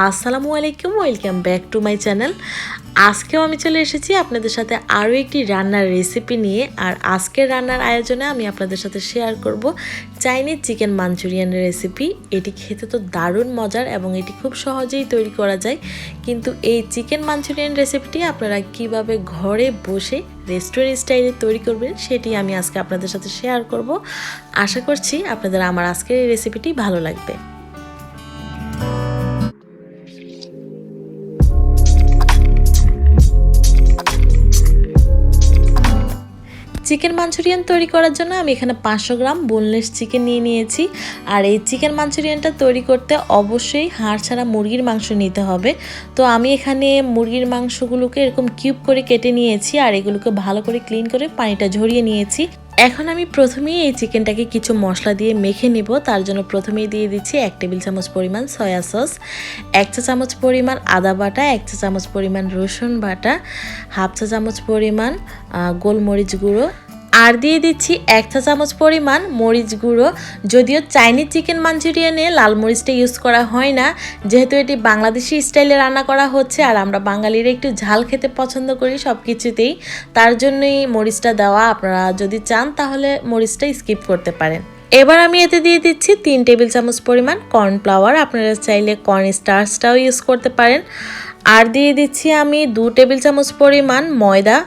আসসালামু আলাইকুম, welcome back to my channel. আজকেও আমি চলে এসেছি আপনাদের সাথে আরও একটি রান্নার রেসিপি নিয়ে। আর আজকের রান্নার আয়োজনে আমি আপনাদের সাথে শেয়ার করব চাইনিজ চিকেন মাঞ্চুরিয়ানের রেসিপি। এটি খেতে তো দারুণ মজার এবং এটি খুব সহজেই তৈরি করা যায়। কিন্তু এই চিকেন মাঞ্চুরিয়ান রেসিপিটি আপনারা কিভাবে ঘরে বসে রেস্টুরেন্ট স্টাইলে তৈরি করবেন সেটি আমি আজকে আপনাদের সাথে শেয়ার করব। আশা করছি আপনাদের আমার আজকের এই রেসিপিটি ভালো লাগবে। চিকেন মাঞ্চুরিয়ান তৈরি করার জন্য আমি এখানে 500 গ্রাম বোনলেস চিকেন নিয়েছি। আর এই চিকেন মাঞ্চুরিয়ানটা তৈরি করতে অবশ্যই হাড় ছাড়া মুরগির মাংস নিতে হবে। তো আমি এখানে মুরগির মাংসগুলোকে এরকম কিউব করে কেটে নিয়েছি আর এগুলোকে ভালো করে ক্লিন করে পানিটা ঝরিয়ে নিয়েছি। এখন আমি প্রথমেই এই চিকেনটাকে কিছু মশলা দিয়ে মেখে নেব। তার জন্য প্রথমেই দিয়ে দিচ্ছি 1 টেবিল চামচ পরিমাণ সয়া সস, 1 চা চামচ পরিমাণ আদা বাটা, 1 চা চামচ পরিমাণ রসুন বাটা, হাফ চা চামচ পরিমাণ গোলমরিচ গুঁড়ো, আর দিয়ে দিচ্ছি 1 চা চামচ পরিমাণ মরিচ গুঁড়ো। যদিও চাইনিজ চিকেন মাঞ্চুরিয়ানে লাল মরিচটা ইউজ করা হয় না, যেহেতু এটি বাংলাদেশি স্টাইলে রান্না করা হচ্ছে আর আমরা বাঙালিরা একটু ঝাল খেতে পছন্দ করি সব কিছুতেই, তার জন্যই মরিচটা দেওয়া। আপনারা যদি চান তাহলে মরিচটা স্কিপ করতে পারেন। এবার আমি এতে দিয়ে দিচ্ছি 3 টেবিল চামচ পরিমাণ কর্নফ্লাওয়ার, আপনারা চাইলে কর্ন স্টার্চটাও ইউজ করতে পারেন। আর দিয়ে দিচ্ছি আমি 2 টেবিল চামচ পরিমাণ ময়দা।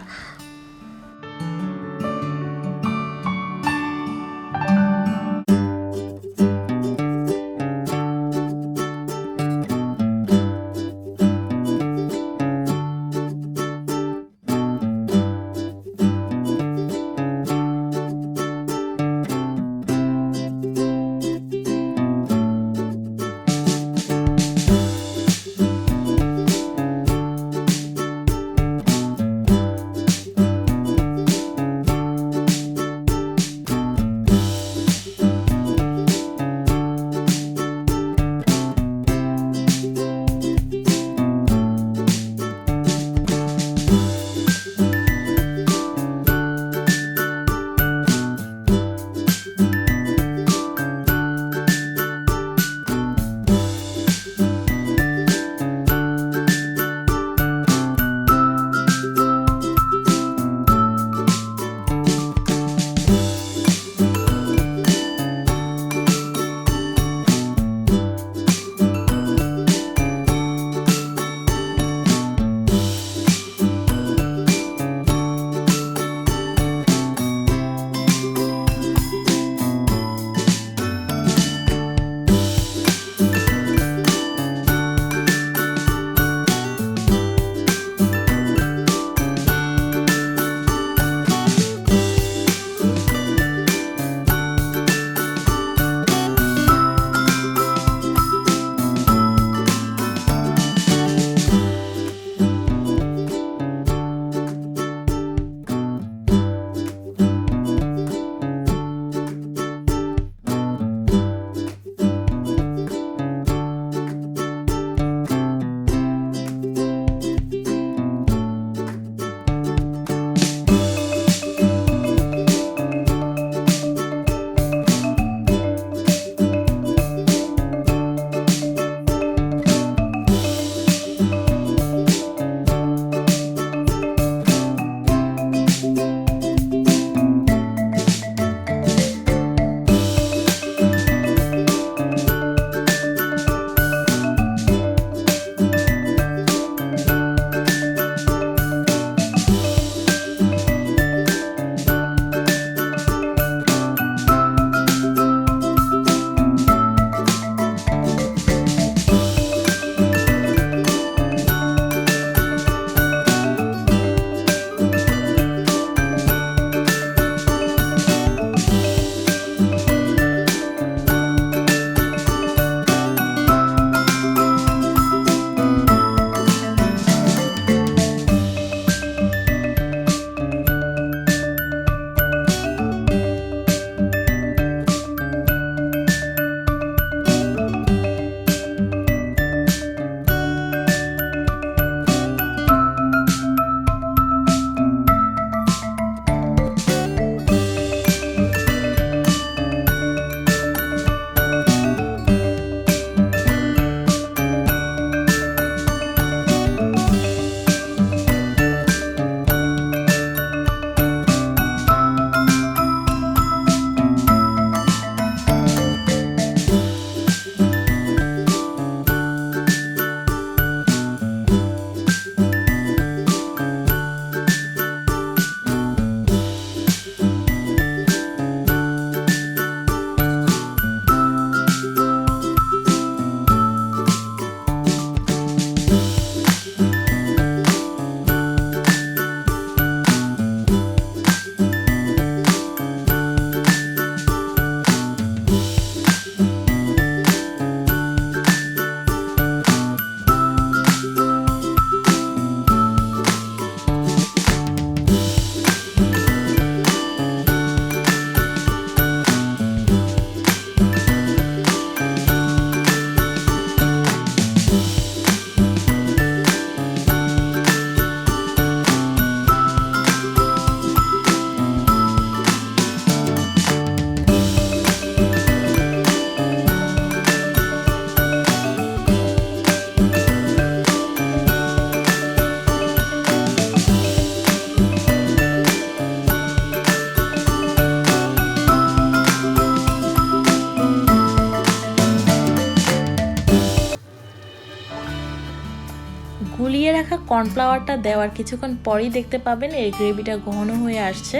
কর্নফ্লাওয়ারটা দেওয়ার কিছুক্ষণ পরেই দেখতে পাবেন এর গ্রেভিটা ঘন হয়ে আসছে।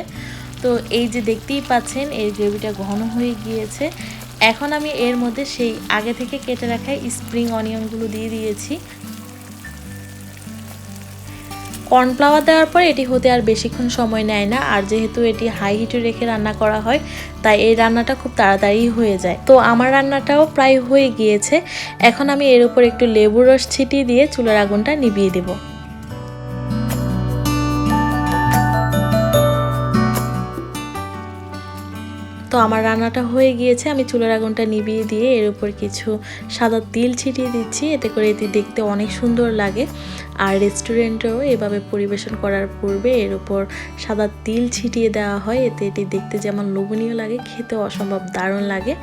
তো এই যে দেখতেই পাচ্ছেন এর গ্রেভিটা ঘন হয়ে গিয়েছে। এখন আমি এর মধ্যে সেই আগে থেকে কেটে রাখা স্প্রিং অনিয়নগুলো দিয়ে দিয়েছি। কর্নফ্লাওয়ার দেওয়ার পর এটি হতে আর বেশিক্ষণ সময় নেয় না, আর যেহেতু এটি হাই হিটে রেখে রান্না করা হয় তাই এই রান্নাটা খুব তাড়াতাড়ি হয়ে যায়। তো আমার রান্নাটাও প্রায় হয়ে গিয়েছে। এখন আমি এর উপর একটু লেবুর রস ছিটিয়ে দিয়ে চুলার আগুনটা নিভিয়ে দেব। তো আমার রান্নাটা হয়ে গিয়েছে। আমি চুলার আগুনটা নিভিয়ে দিয়ে এর উপর কিছু সাদা তিল ছিটিয়ে দিচ্ছি, এতে করে এটি দেখতে অনেক সুন্দর লাগে। আর রেস্টুরেন্টেও এভাবে পরিবেশন করার পূর্বে এর উপর সাদা তিল ছিটিয়ে দেওয়া হয়, এতে এটি দেখতে যেমন লোভনীয় লাগে, খেতেও অসম্ভব দারুণ লাগে।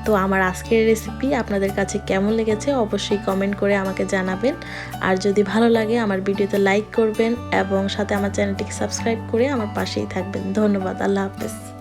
তো আমার আজকের রেসিপি আপনাদের কাছে কেমন লেগেছে অবশ্যই কমেন্ট করে আমাকে জানাবেন। আর যদি ভালো লাগে আমার ভিডিওতে লাইক করবেন এবং সাথে আমার চ্যানেলটিকে সাবস্ক্রাইব করে আমার পাশেই থাকবেন। ধন্যবাদ। আল্লাহ হাফেজ।